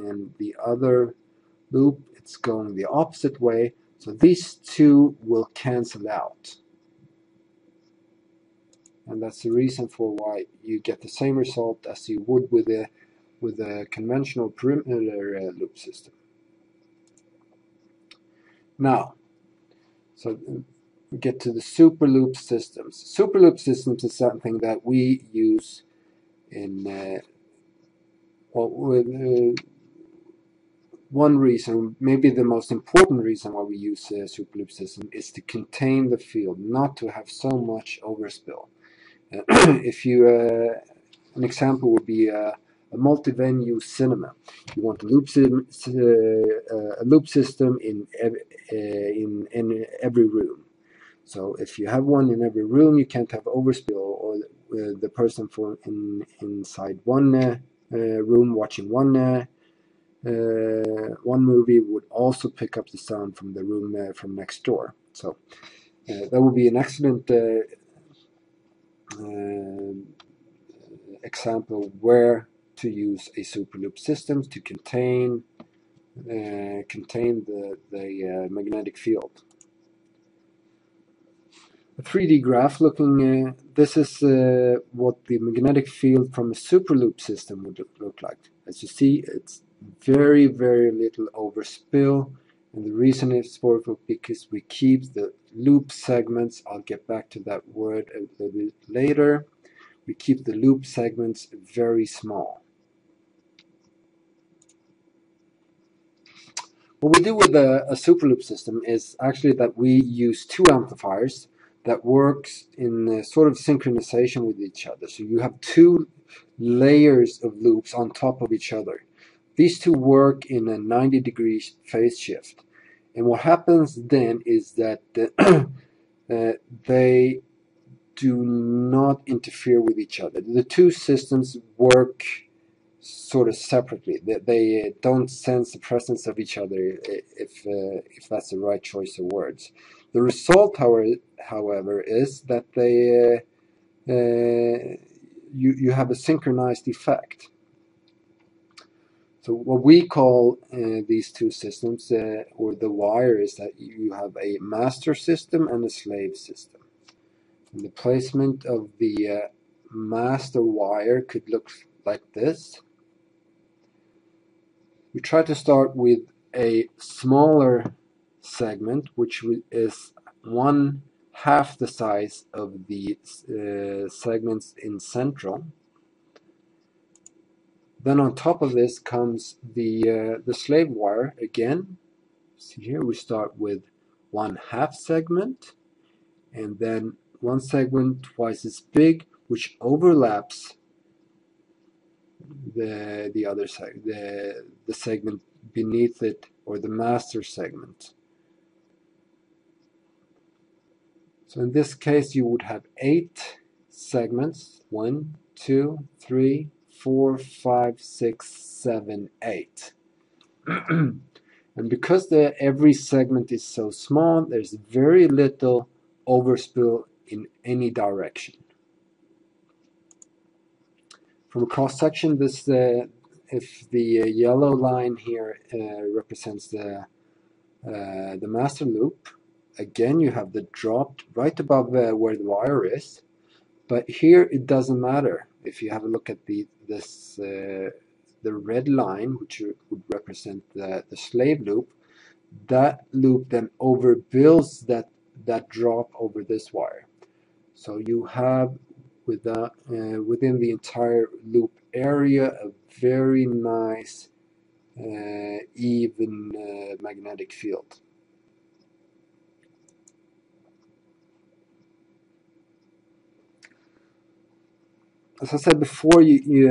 and the other loop it's going the opposite way, so these two will cancel out. And that's the reason for why you get the same result as you would with a conventional perimeter loop system. Now, so we get to the super loop systems. Super loop systems is something that we use in one reason, maybe the most important reason why we use a super loop system, is to contain the field, not to have so much overspill. If you, an example would be a multi-venue cinema. You want a loop system in every room. So if you have one in every room, you can't have overspill, or the person inside one room watching one movie would also pick up the sound from the room from next door. So that would be an excellent example where to use a super loop system to contain the magnetic field. A 3D graph looking, this is what the magnetic field from a super loop system would look like. As you see, it's very, very little overspill, and the reason is because we keep the loop segments, I'll get back to that word a little bit later, we keep the loop segments very small. What we do with a super loop system is actually that we use two amplifiers that works in sort of synchronization with each other. So you have two layers of loops on top of each other. These two work in a 90-degree phase shift. And what happens then is that they do not interfere with each other. The two systems work sort of separately. They don't sense the presence of each other, if that's the right choice of words. The result, however, is that you have a synchronized effect. So what we call these two systems, or the wire, is that you have a master system and a slave system. And the placement of the master wire could look like this. We try to start with a smaller segment, which is 1/2 the size of the segments in central. Then on top of this comes the slave wire again. See here, we start with 1/2 segment, and then one segment twice as big, which overlaps the other side, the segment beneath it, or the master segment. So in this case, you would have 8 segments. 1, 2, 3, 4, 5, 6, 7, 8. And because every segment is so small, there's very little overspill in any direction. From a cross section, this if the yellow line here represents the master loop, again you have the drop right above where the wire is, but here it doesn't matter. If you have a look at the red line, which would represent the slave loop, that loop then overbills that drop over this wire. So you have within the entire loop area a very nice even magnetic field. As I said before, you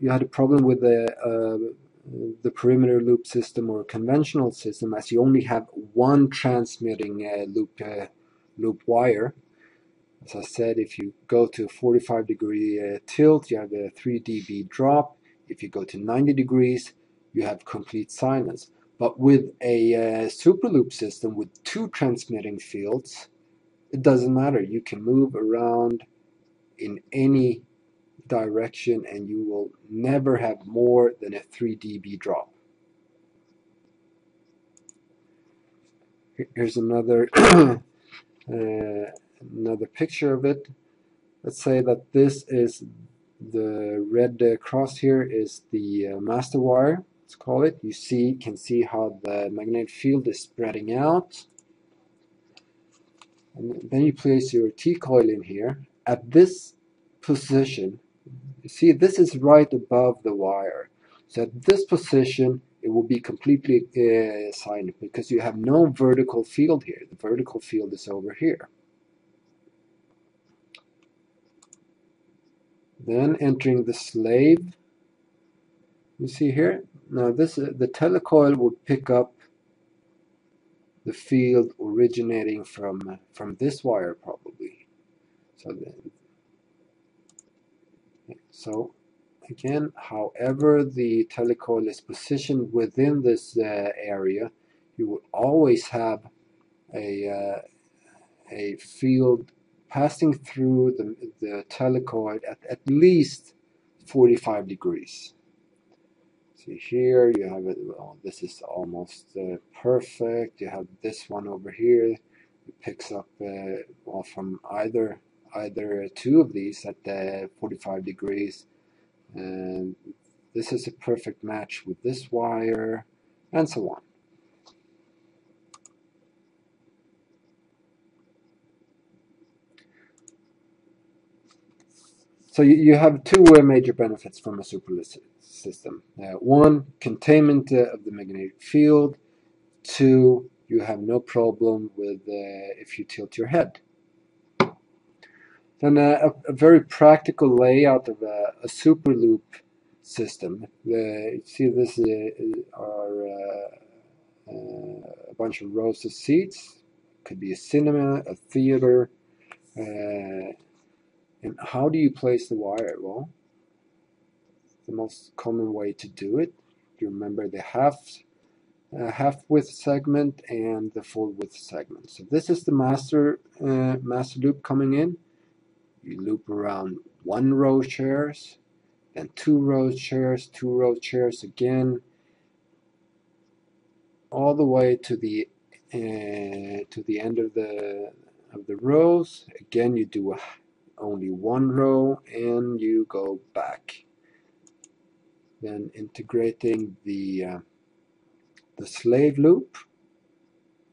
had a problem with the perimeter loop system or conventional system, as you only have one transmitting loop wire. As I said, if you go to a 45-degree tilt, you have a 3 dB drop. If you go to 90 degrees, you have complete silence. But with a super loop system with two transmitting fields, it doesn't matter. You can move around in any direction and you will never have more than a 3 dB drop. Here's another another picture of it. Let's say that this is the red cross here is the master wire, let's call it. You can see how the magnetic field is spreading out. And then you place your T-coil in here. At this position, you see this is right above the wire. So at this position, it will be completely silent because you have no vertical field here. The vertical field is over here. Then entering the slave, you see here. Now the telecoil would pick up the field originating from this wire probably. So again, however the telecoil is positioned within this area, you will always have a field passing through the telecoil at least 45 degrees. See here, you have it. Well, this is almost perfect. You have this one over here. It picks up well, from either two of these at 45 degrees. And this is a perfect match with this wire, and so on. So you have two major benefits from a superlit system. One, containment of the magnetic field. Two, you have no problem with if you tilt your head. Then a very practical layout of a super loop system. You see this are a bunch of rows of seats. Could be a cinema, a theater. And how do you place the wire? Well, the most common way to do it, you remember the half width segment and the full width segment. So this is the master loop coming in. You loop around one row chairs, then 2 row chairs, 2 row chairs again, all the way to the end of the rows. Again, you do only 1 row and you go back. Then integrating the slave loop.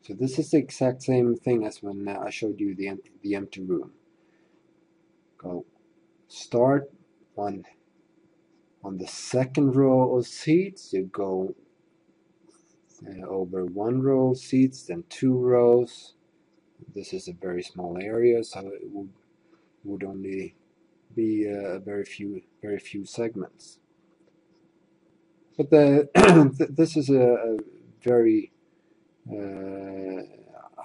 So this is the exact same thing as when I showed you the empty room. Go start on the second row of seats. You go over 1 row of seats, then 2 rows. This is a very small area, so it would only be very few segments. But this is a very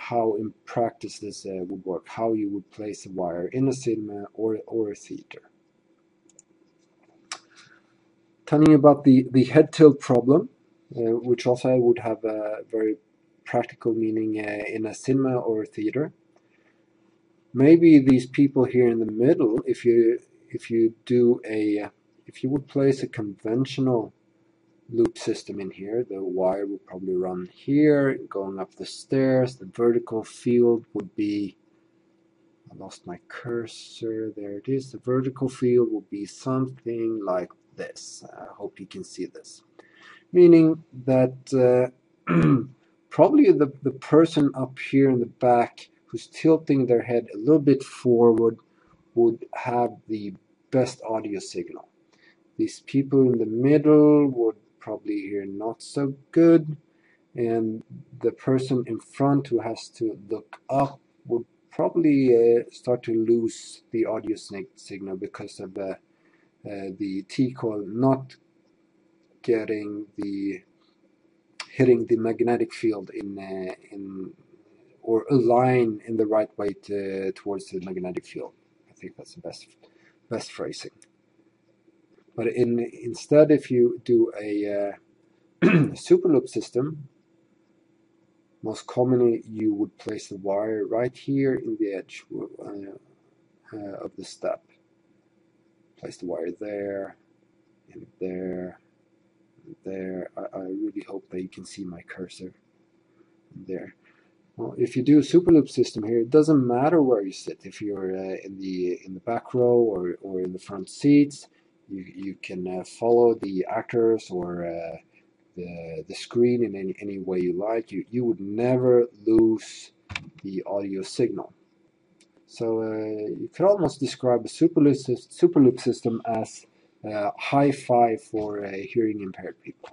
how in practice this would work, how you would place a wire in a cinema or a theater. Telling you about the head tilt problem, which also would have a very practical meaning in a cinema or a theater. Maybe these people here in the middle, if you would place a conventional loop system in here, the wire would probably run here, going up the stairs. The vertical field would be, I lost my cursor, there it is. The vertical field would be something like this. I hope you can see this. Meaning that probably the person up here in the back who's tilting their head a little bit forward would have the best audio signal. These people in the middle would probably hear not so good, and the person in front who has to look up would probably start to lose the audio signal because of the T-coil not hitting the magnetic field or align in the right way towards the magnetic field. I think that's the best phrasing. But instead, if you do a super loop system, most commonly you would place the wire right here in the edge of the step. Place the wire there, and there, and there. I really hope that you can see my cursor there. Well, if you do a super loop system here, it doesn't matter where you sit. If you're in the back row or in the front seats, you can follow the actors or the screen in any way you like. You would never lose the audio signal. So you could almost describe a super loop system as hi-fi for hearing impaired people.